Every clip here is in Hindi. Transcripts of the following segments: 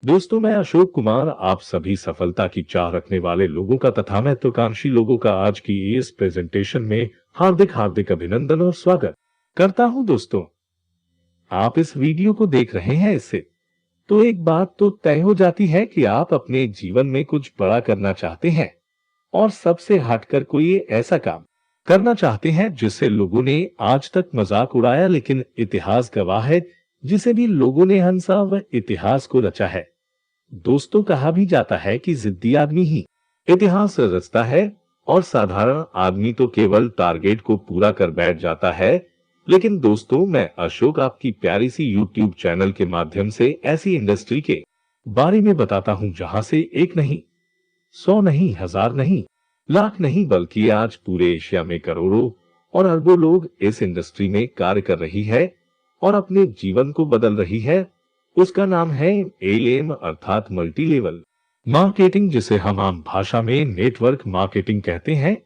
दोस्तों, मैं अशोक कुमार आप सभी सफलता की चाह रखने वाले लोगों का तथा महत्वाकांक्षी लोगों का आज की इस प्रेजेंटेशन में हार्दिक हार्दिक अभिनंदन और स्वागत करता हूं। दोस्तों, आप इस वीडियो को देख रहे हैं, इससे तो एक बात तो तय हो जाती है कि आप अपने जीवन में कुछ बड़ा करना चाहते हैं और सबसे हटकर कोई ऐसा काम करना चाहते हैं जिससे लोगों ने आज तक मजाक उड़ाया, लेकिन इतिहास गवाह है जिसे भी लोगों ने हंसा वह इतिहास को रचा है। दोस्तों, कहा भी जाता है कि जिद्दी आदमी ही इतिहास रचता है और साधारण आदमी तो केवल टारगेट को पूरा कर बैठ जाता है। लेकिन दोस्तों, मैं अशोक आपकी प्यारी सी यूट्यूब चैनल के माध्यम से ऐसी इंडस्ट्री के बारे में बताता हूं जहां से एक नहीं, 100 नहीं, 1000 नहीं, लाख नहीं, बल्कि आज पूरे एशिया में करोड़ों और अरबों लोग इस इंडस्ट्री में कार्य कर रही है और अपने जीवन को बदल रही है। उसका नाम है एएम अर्थात मल्टी लेवल मार्केटिंग, जिसे हम आम भाषा में नेटवर्क मार्केटिंग कहते हैं।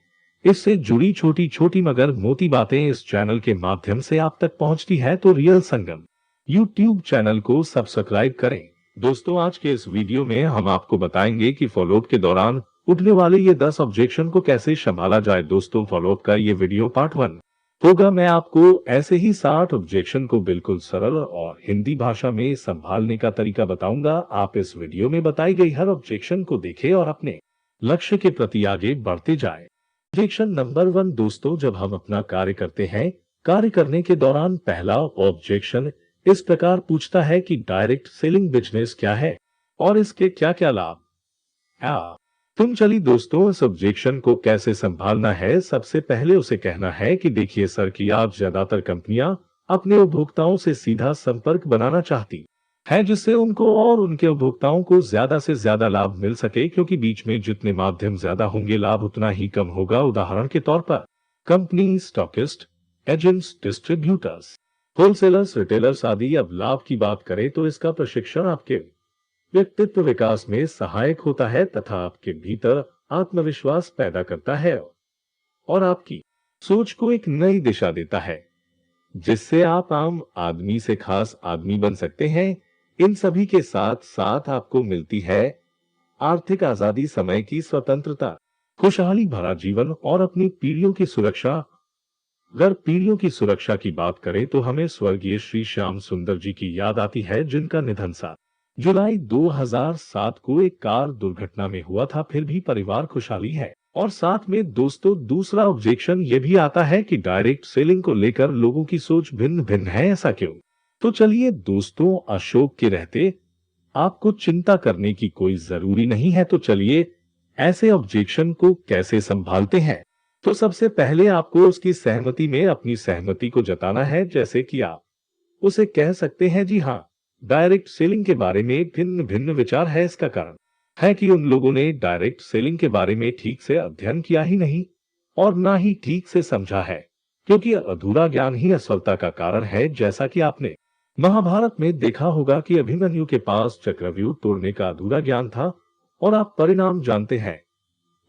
इससे जुड़ी छोटी छोटी मगर मोटी बातें इस चैनल के माध्यम से आप तक पहुंचती है, तो रियल संगम यूट्यूब चैनल को सब्सक्राइब करें। दोस्तों, आज के इस वीडियो में हम आपको बताएंगे कि फॉलोअप के दौरान उठने वाले ये 10 ऑब्जेक्शन को कैसे संभाला जाए। दोस्तों, फॉलोअप का ये वीडियो पार्ट 1 होगा। मैं आपको ऐसे ही 60 ऑब्जेक्शन को बिल्कुल सरल और हिंदी भाषा में संभालने का तरीका बताऊंगा। आप इस वीडियो में बताई गई हर ऑब्जेक्शन को देखें और अपने लक्ष्य के प्रति आगे बढ़ते जाएं। ऑब्जेक्शन नंबर 1 दोस्तों, जब हम अपना कार्य करते हैं, कार्य करने के दौरान पहला ऑब्जेक्शन इस प्रकार पूछता है कि डायरेक्ट सेलिंग बिजनेस क्या है और इसके क्या क्या लाभ। तुम चली दोस्तों, इस ऑब्जेक्शन को कैसे संभालना है। सबसे पहले उसे कहना है कि देखिए सर, कि आज ज्यादातर कंपनियां अपने उपभोक्ताओं से सीधा संपर्क बनाना चाहती है, जिससे उनको और उनके उपभोक्ताओं को ज्यादा से ज्यादा लाभ मिल सके, क्योंकि बीच में जितने माध्यम ज्यादा होंगे लाभ उतना ही कम होगा। उदाहरण के तौर पर company, stockist, agents, distributors, wholesalers, retailers आदि। अब लाभ की बात करें तो इसका प्रशिक्षण आपके व्यक्तित्व विकास में सहायक होता है तथा आपके भीतर आत्मविश्वास पैदा करता है और आपकी सोच को एक नई दिशा देता है, जिससे आप आम आदमी से खास आदमी बन सकते हैं। इन सभी के साथ साथ आपको मिलती है आर्थिक आजादी, समय की स्वतंत्रता, खुशहाली भरा जीवन और अपनी पीढ़ियों की सुरक्षा। अगर पीढ़ियों की सुरक्षा की बात करें तो हमें स्वर्गीय श्री श्याम सुंदर जी की याद आती है, जिनका निधन 7 जुलाई 2007 को एक कार दुर्घटना में हुआ था। फिर भी परिवार खुशहाली है। और साथ में दोस्तों, दूसरा ऑब्जेक्शन ये भी आता है कि डायरेक्ट सेलिंग को लेकर लोगों की सोच भिन्न भिन्न है, ऐसा क्यों। तो चलिए दोस्तों, अशोक के रहते आपको चिंता करने की कोई जरूरी नहीं है। तो चलिए ऐसे ऑब्जेक्शन को कैसे संभालते हैं। तो सबसे पहले आपको उसकी सहमति में अपनी सहमति को जताना है, जैसे कि आप उसे कह सकते हैं, जी हाँ, डायरेक्ट सेलिंग के बारे में भिन्न भिन्न विचार है। इसका कारण है कि उन लोगों ने डायरेक्ट सेलिंग के बारे में ठीक से अध्ययन किया ही नहीं और ना ही ठीक से समझा है, क्योंकि अधूरा ज्ञान ही असफलता का कारण है। जैसा कि आपने महाभारत में देखा होगा कि अभिमन्यु के पास चक्रव्यूह तोड़ने का अधूरा ज्ञान था और आप परिणाम जानते हैं,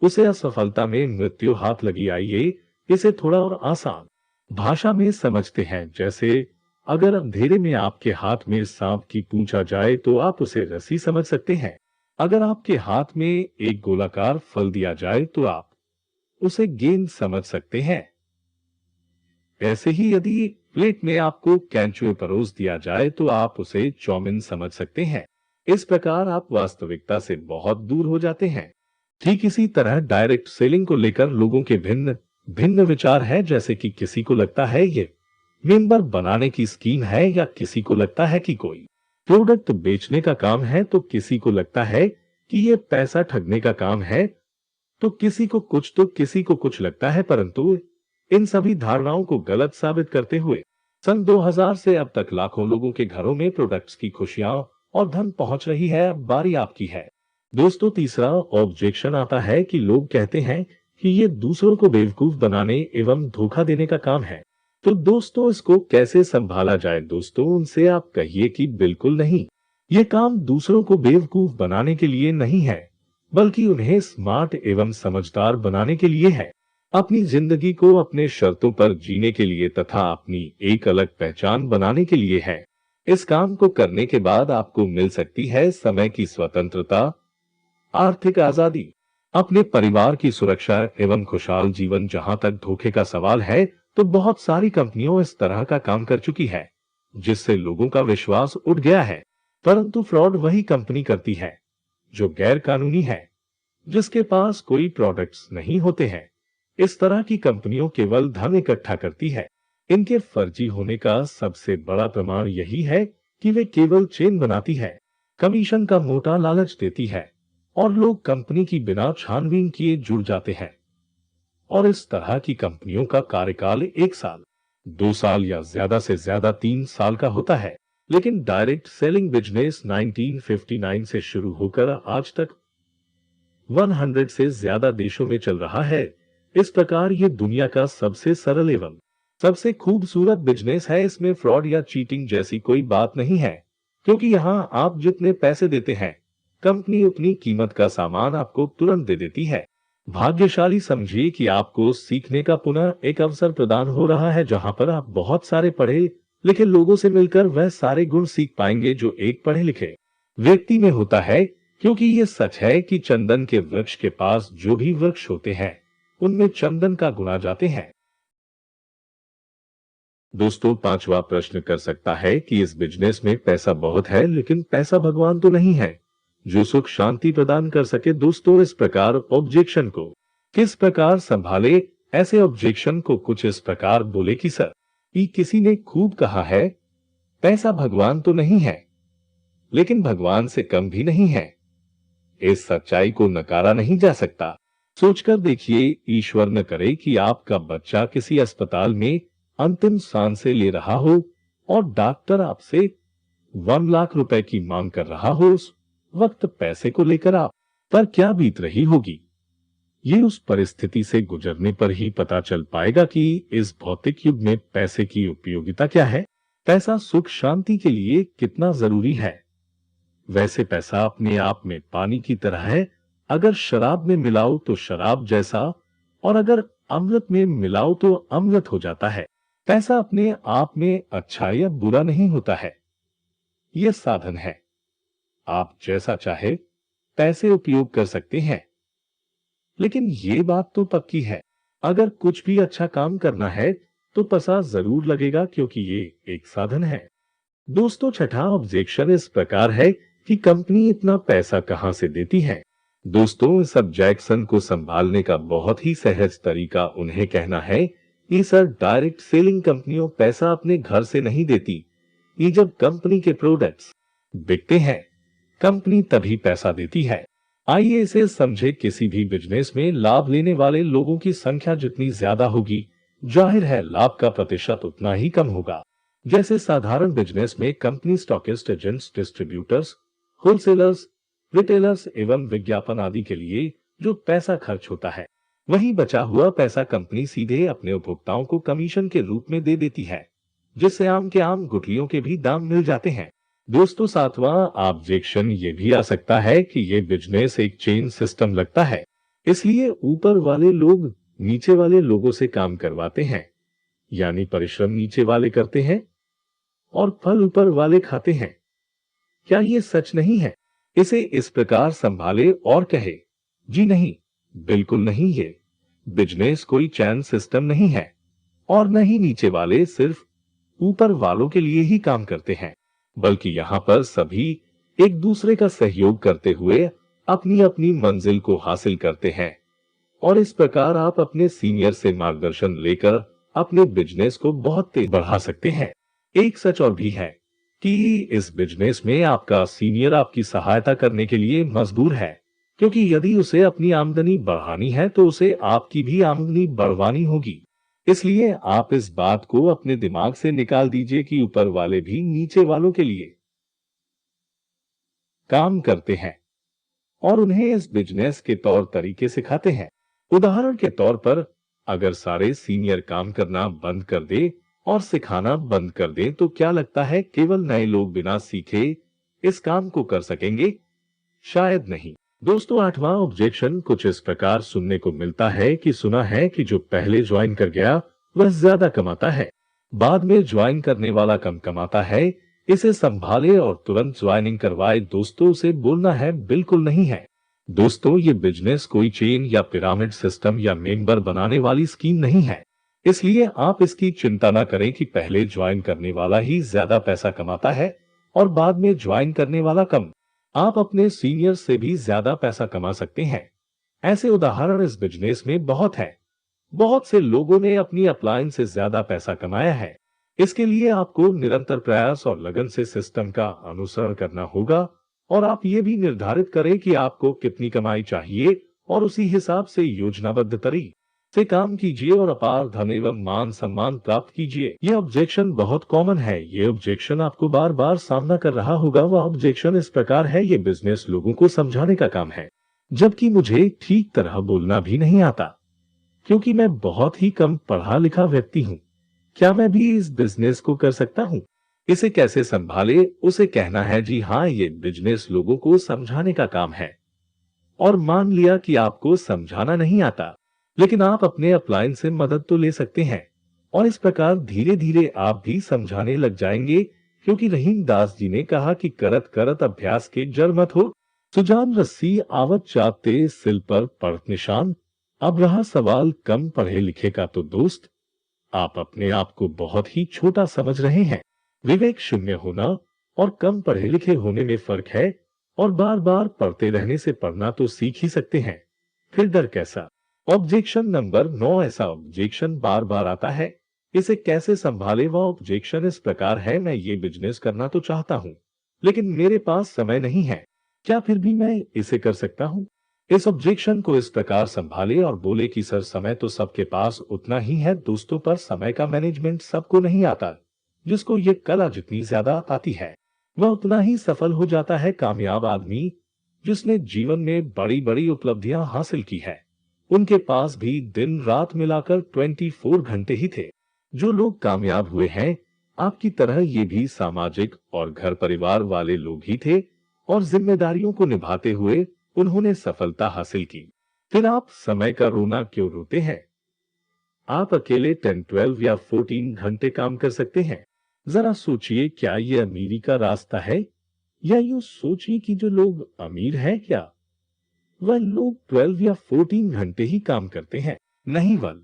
उसे असफलता में मृत्यु हाथ लगी। आइए इसे थोड़ा और आसान भाषा में समझते हैं। जैसे अगर अंधेरे में आपके हाथ में सांप की पूंछ आ जाए तो आप उसे रस्सी समझ सकते हैं। अगर आपके हाथ में एक गोलाकार फल दिया जाए तो आप उसे गेंद समझ सकते हैं। ऐसे ही यदि प्लेट में आपको कैंचुए परोस दिया जाए तो आप उसे चौमिन समझ सकते हैं। इस प्रकार आप वास्तविकता से बहुत दूर हो जाते हैं। ठीक इसी तरह डायरेक्ट सेलिंग को लेकर लोगों के भिन्न भिन्न विचार है। जैसे कि किसी को लगता है ये मेंबर बनाने की स्कीम है, या किसी को लगता है कि कोई प्रोडक्ट बेचने का काम है, तो किसी को लगता है कि ये पैसा ठगने का काम है, तो किसी को कुछ तो किसी को कुछ लगता है। परंतु इन सभी धारणाओं को गलत साबित करते हुए सन 2000 से अब तक लाखों लोगों के घरों में प्रोडक्ट्स की खुशियां और धन पहुंच रही है। अब बारी आपकी है। दोस्तों, तीसरा ऑब्जेक्शन आता है कि लोग कहते हैं कि ये दूसरों को बेवकूफ बनाने एवं धोखा देने का काम है। तो दोस्तों, इसको कैसे संभाला जाए। दोस्तों, उनसे आप कहिए कि बिल्कुल नहीं, ये काम दूसरों को बेवकूफ बनाने के लिए नहीं है, बल्कि उन्हें स्मार्ट एवं समझदार बनाने के लिए है, अपनी जिंदगी को अपने शर्तों पर जीने के लिए तथा अपनी एक अलग पहचान बनाने के लिए है। इस काम को करने के बाद आपको मिल सकती है समय की स्वतंत्रता, आर्थिक आजादी, अपने परिवार की सुरक्षा एवं खुशहाल जीवन। जहां तक धोखे का सवाल है, तो बहुत सारी कंपनियों इस तरह का काम कर चुकी है जिससे लोगों का विश्वास उठ गया है। परंतु फ्रॉड वही कंपनी करती है जो गैर कानूनी है, जिसके पास कोई प्रोडक्ट्स नहीं होते हैं। इस तरह की कंपनियों केवल धन इकट्ठा करती है। इनके फर्जी होने का सबसे बड़ा प्रमाण यही है कि वे केवल चेन बनाती है, कमीशन का मोटा लालच देती है और लोग कंपनी की बिना छानबीन किए जुड़ जाते हैं। और इस तरह की कंपनियों का कार्यकाल 1 साल, 2 साल या ज्यादा से ज्यादा 3 साल का होता है। लेकिन डायरेक्ट सेलिंग बिजनेस 1959 से शुरू होकर आज तक 100 से ज्यादा देशों में चल रहा है। इस प्रकार ये दुनिया का सबसे सरल एवं सबसे खूबसूरत बिजनेस है। इसमें फ्रॉड या चीटिंग जैसी कोई बात नहीं है, क्योंकि यहाँ आप जितने पैसे देते हैं, कंपनी उतनी कीमत का सामान आपको तुरंत दे देती है। भाग्यशाली समझिए कि आपको सीखने का पुनः एक अवसर प्रदान हो रहा है, जहां पर आप बहुत सारे पढ़े लिखे लोगों से मिलकर वह सारे गुण सीख पाएंगे जो एक पढ़े लिखे व्यक्ति में होता है। क्योंकि ये सच है कि चंदन के वृक्ष के पास जो भी वृक्ष होते हैं, उनमें चंदन का गुण आ जाते हैं। दोस्तों, 5वां प्रश्न कर सकता है कि इस बिजनेस में पैसा बहुत है, लेकिन पैसा भगवान तो नहीं है जो सुख शांति प्रदान कर सके। दोस्तों, इस प्रकार ऑब्जेक्शन को किस प्रकार संभाले? ऐसे ऑब्जेक्शन को कुछ इस प्रकार बोले कि सर, किसी ने खूब कहा है, पैसा भगवान तो नहीं है, लेकिन भगवान से कम भी नहीं है। इस सच्चाई को नकारा नहीं जा सकता। सोचकर देखिए, ईश्वर न करे कि आपका बच्चा किसी अस्पताल में अंतिम सांसें ले रहा हो और डॉक्टर आपसे 1 लाख रुपए की मांग कर रहा हो। उस वक्त पैसे को लेकर आप पर क्या बीत रही होगी, ये उस परिस्थिति से गुजरने पर ही पता चल पाएगा कि इस भौतिक युग में पैसे की उपयोगिता क्या है, पैसा सुख शांति के लिए कितना जरूरी है। वैसे पैसा अपने आप में पानी की तरह है, अगर शराब में मिलाओ तो शराब जैसा, और अगर अमृत में मिलाओ तो अमृत हो जाता है। पैसा अपने आप में अच्छा या बुरा नहीं होता है, यह साधन है। आप जैसा चाहे पैसे उपयोग कर सकते हैं, लेकिन ये बात तो पक्की है, अगर कुछ भी अच्छा काम करना है तो पैसा जरूर लगेगा, क्योंकि ये एक साधन है। दोस्तों, छठा ऑब्जेक्शन इस प्रकार है कि कंपनी इतना पैसा कहां से देती है। दोस्तों, इस ऑब्जेक्शन को संभालने का बहुत ही सहज तरीका उन्हें कहना है कि सर, डायरेक्ट सेलिंग कंपनियों पैसा अपने घर से नहीं देती। ये जब कंपनी के प्रोडक्ट्स बिकते हैं, कंपनी तभी पैसा देती है। आइए इसे समझे। किसी भी बिजनेस में लाभ लेने वाले लोगों की संख्या जितनी ज्यादा होगी, जाहिर है लाभ का प्रतिशत उतना ही कम होगा। जैसे साधारण बिजनेस में company stockist, agents, distributors, wholesalers, retailers एवं विज्ञापन आदि के लिए जो पैसा खर्च होता है, वही बचा हुआ पैसा कंपनी सीधे अपने उपभोक्ताओं को कमीशन के रूप में दे देती है, जिससे आम के आम गुठलियों के भी दाम मिल जाते हैं। दोस्तों, 7वां ऑब्जेक्शन ये भी आ सकता है कि ये बिजनेस एक चेन सिस्टम लगता है, इसलिए ऊपर वाले लोग नीचे वाले लोगों से काम करवाते हैं, यानी परिश्रम नीचे वाले करते हैं और फल ऊपर वाले खाते हैं। क्या ये सच नहीं है? इसे इस प्रकार संभाले और कहे, जी नहीं, बिल्कुल नहीं, ये बिजनेस कोई चैन सिस्टम नहीं है और न ही नीचे वाले सिर्फ ऊपर वालों के लिए ही काम करते हैं, बल्कि यहाँ पर सभी एक दूसरे का सहयोग करते हुए अपनी अपनी मंजिल को हासिल करते हैं। और इस प्रकार आप अपने सीनियर से मार्गदर्शन लेकर अपने बिजनेस को बहुत तेज बढ़ा सकते हैं। एक सच और भी है कि इस बिजनेस में आपका सीनियर आपकी सहायता करने के लिए मजबूर है, क्योंकि यदि उसे अपनी आमदनी बढ़ानी है तो उसे आपकी भी आमदनी बढ़वानी होगी। इसलिए आप इस बात को अपने दिमाग से निकाल दीजिए कि ऊपर वाले भी नीचे वालों के लिए काम करते हैं और उन्हें इस बिजनेस के तौर तरीके सिखाते हैं। उदाहरण के तौर पर, अगर सारे सीनियर काम करना बंद कर दे और सिखाना बंद कर दे, तो क्या लगता है केवल नए लोग बिना सीखे इस काम को कर सकेंगे? शायद नहीं। दोस्तों, 8वां ऑब्जेक्शन कुछ इस प्रकार सुनने को मिलता है कि सुना है कि जो पहले ज्वाइन कर गया वह ज्यादा कमाता है, बाद में ज्वाइन करने वाला कम कमाता है। इसे संभाले और तुरंत ज्वाइनिंग करवाए। दोस्तों, से बोलना है बिल्कुल नहीं है। दोस्तों, ये बिजनेस कोई चेन या पिरामिड सिस्टम या मेंबर बनाने वाली स्कीम नहीं है। इसलिए आप इसकी चिंता न करें कि पहले ज्वाइन करने वाला ही ज्यादा पैसा कमाता है और बाद में ज्वाइन करने वाला कम। आप अपने सीनियर से भी ज्यादा पैसा कमा सकते हैं। ऐसे उदाहरण इस बिजनेस में बहुत हैं। बहुत से लोगों ने अपनी अपलाइन से ज्यादा पैसा कमाया है। इसके लिए आपको निरंतर प्रयास और लगन से सिस्टम का अनुसरण करना होगा और आप ये भी निर्धारित करें कि आपको कितनी कमाई चाहिए और उसी हिसाब से योजनाबद्ध तरीके से काम कीजिए और अपार धन एवं मान सम्मान प्राप्त कीजिए। यह ऑब्जेक्शन बहुत कॉमन है। ये ऑब्जेक्शन आपको बार बार सामना कर रहा होगा। वह ऑब्जेक्शन इस प्रकार है, ये बिजनेस लोगों को समझाने का काम है, जबकि मुझे ठीक तरह बोलना भी नहीं आता क्योंकि मैं बहुत ही कम पढ़ा लिखा व्यक्ति हूँ। क्या मैं भी इस बिजनेस को कर सकता हूँ? इसे कैसे संभाले? उसे कहना है जी हाँ, ये बिजनेस लोगों को समझाने का काम है। और मान लिया कि आपको समझाना नहीं आता, लेकिन आप अपने अपलाइन से मदद तो ले सकते हैं और इस प्रकार धीरे धीरे आप भी समझाने लग जाएंगे। क्योंकि रहीम दास जी ने कहा कि करत करत अभ्यास के जड़ मत हो, सुजान रस्सी आवत चाहते सिल पर पड़त निशान। अब रहा सवाल कम पढ़े लिखे का, तो दोस्त, आप अपने आप को बहुत ही छोटा समझ रहे हैं। विवेक शून्य होना और कम पढ़े लिखे होने में फर्क है और बार बार पढ़ते रहने से पढ़ना तो सीख ही सकते हैं, फिर डर कैसा? ऑब्जेक्शन नंबर 9, ऐसा ऑब्जेक्शन बार बार आता है, इसे कैसे संभाले? वह ऑब्जेक्शन इस प्रकार है, मैं ये बिजनेस करना तो चाहता हूँ लेकिन मेरे पास समय नहीं है, क्या फिर भी मैं इसे कर सकता हूँ? इस ऑब्जेक्शन को इस प्रकार संभाले और बोले कि सर, समय तो सबके पास उतना ही है दोस्तों, पर समय का मैनेजमेंट सबको नहीं आता। जिसको ये कला जितनी ज्यादा आती है वह उतना ही सफल हो जाता है। कामयाब आदमी जिसने जीवन में बड़ी बड़ी उपलब्धियां हासिल की है, उनके पास भी दिन रात मिलाकर 24 घंटे ही थे। जो लोग कामयाब हुए हैं, आपकी तरह ये भी सामाजिक और घर परिवार वाले लोग ही थे और जिम्मेदारियों को निभाते हुए उन्होंने सफलता हासिल की। फिर आप समय का रोना क्यों रोते हैं? आप अकेले 10, 12 या 14 घंटे काम कर सकते हैं। जरा सोचिए, क्या ये अमीरी का रास्ता है? या यूं सोचिए कि जो लोग अमीर हैं, क्या वह लोग 12 या 14 घंटे ही काम करते हैं? नहीं, वह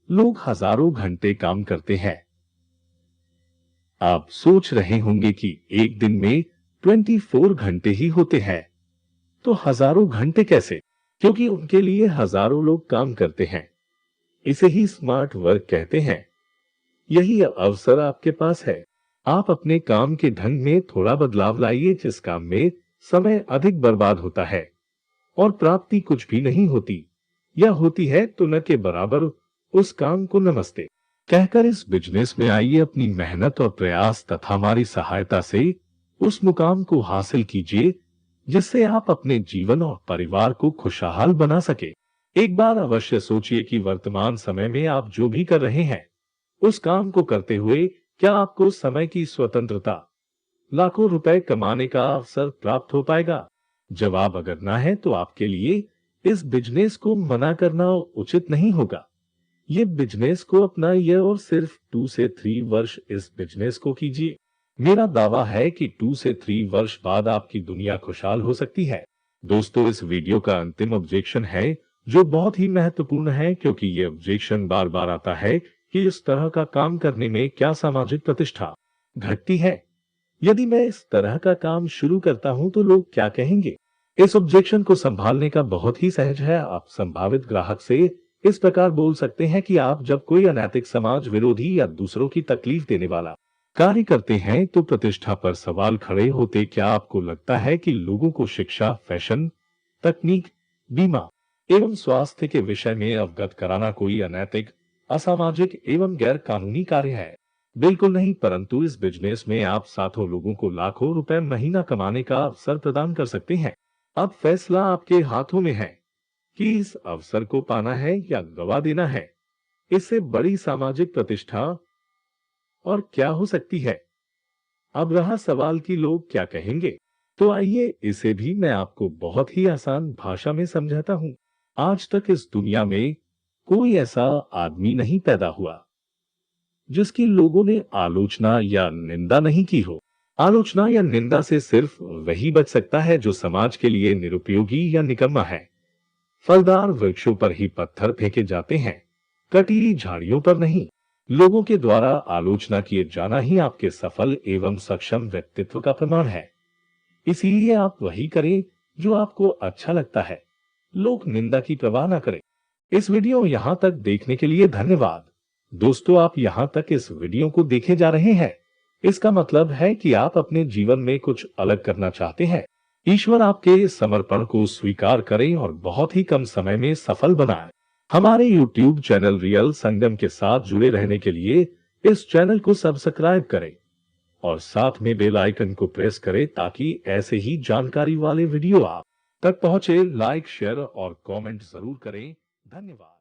लोग हजारों घंटे काम करते हैं। आप सोच रहे होंगे कि एक दिन में 24 घंटे ही होते हैं, तो हजारों घंटे कैसे? क्योंकि उनके लिए हजारों लोग काम करते हैं। इसे ही स्मार्ट वर्क कहते हैं। यही अवसर आपके पास है। आप अपने काम के ढंग में थोड़ा बदलाव लाइए। जिस काम में समय अधिक बर्बाद होता है और प्राप्ति कुछ भी नहीं होती या होती है तो न के बराबर, उस काम को नमस्ते कहकर इस बिजनेस में आइए। अपनी मेहनत और प्रयास तथा हमारी सहायता से उस मुकाम को हासिल कीजिए जिससे आप अपने जीवन और परिवार को खुशहाल बना सके। एक बार अवश्य सोचिए कि वर्तमान समय में आप जो भी कर रहे हैं, उस काम को करते हुए क्या आपको समय की स्वतंत्रता, लाखों रुपए कमाने का अवसर प्राप्त हो पाएगा? जवाब अगर ना है तो आपके लिए इस बिजनेस को मना करना उचित नहीं होगा। ये बिजनेस को अपनाइए और सिर्फ 2 से 3 वर्ष इस बिजनेस को कीजिए। मेरा दावा है कि 2 से 3 वर्ष बाद आपकी दुनिया खुशहाल हो सकती है। दोस्तों, इस वीडियो का अंतिम ऑब्जेक्शन है जो बहुत ही महत्वपूर्ण है, क्योंकि ये ऑब्जेक्शन बार बार आता है कि इस तरह का काम करने में क्या सामाजिक प्रतिष्ठा घटती है? यदि मैं इस तरह का काम शुरू करता हूं तो लोग क्या कहेंगे? इस ऑब्जेक्शन को संभालने का बहुत ही सहज है। आप संभावित ग्राहक से इस प्रकार बोल सकते हैं कि आप जब कोई अनैतिक, समाज विरोधी या दूसरों की तकलीफ देने वाला कार्य करते हैं तो प्रतिष्ठा पर सवाल खड़े होते। क्या आपको लगता है कि लोगों को शिक्षा, फैशन, तकनीक, बीमा एवं स्वास्थ्य के विषय में अवगत कराना कोई अनैतिक, असामाजिक एवं गैर कानूनी कार्य है? बिल्कुल नहीं। परंतु इस बिजनेस में आप साथों लोगों को लाखों रुपए महीना कमाने का अवसर प्रदान कर सकते हैं। अब फैसला आपके हाथों में है कि इस अवसर को पाना है या गवा देना है। इससे बड़ी सामाजिक प्रतिष्ठा और क्या हो सकती है? अब रहा सवाल कि लोग क्या कहेंगे, तो आइए इसे भी मैं आपको बहुत ही आसान भाषा में समझाता हूँ। आज तक इस दुनिया में कोई ऐसा आदमी नहीं पैदा हुआ जिसकी लोगों ने आलोचना या निंदा नहीं की हो। आलोचना या निंदा से सिर्फ वही बच सकता है जो समाज के लिए निरुपयोगी या निकम्मा है। फलदार वृक्षों पर ही पत्थर फेंके जाते हैं, कटीली झाड़ियों पर नहीं। लोगों के द्वारा आलोचना किए जाना ही आपके सफल एवं सक्षम व्यक्तित्व का प्रमाण है। इसीलिए आप वही करें जो आपको अच्छा लगता है। लोक निंदा की परवाह न करें। इस वीडियो यहाँ तक देखने के लिए धन्यवाद। दोस्तों, आप यहाँ तक इस वीडियो को देखे जा रहे हैं, इसका मतलब है कि आप अपने जीवन में कुछ अलग करना चाहते हैं। ईश्वर आपके इस समर्पण को स्वीकार करें और बहुत ही कम समय में सफल बनाए। हमारे YouTube चैनल रियल संगम के साथ जुड़े रहने के लिए इस चैनल को सब्सक्राइब करें और साथ में बेल आइकन को प्रेस करें ताकि ऐसे ही जानकारी वाले वीडियो आप तक पहुंचे। लाइक, शेयर और कमेंट जरूर करें। धन्यवाद।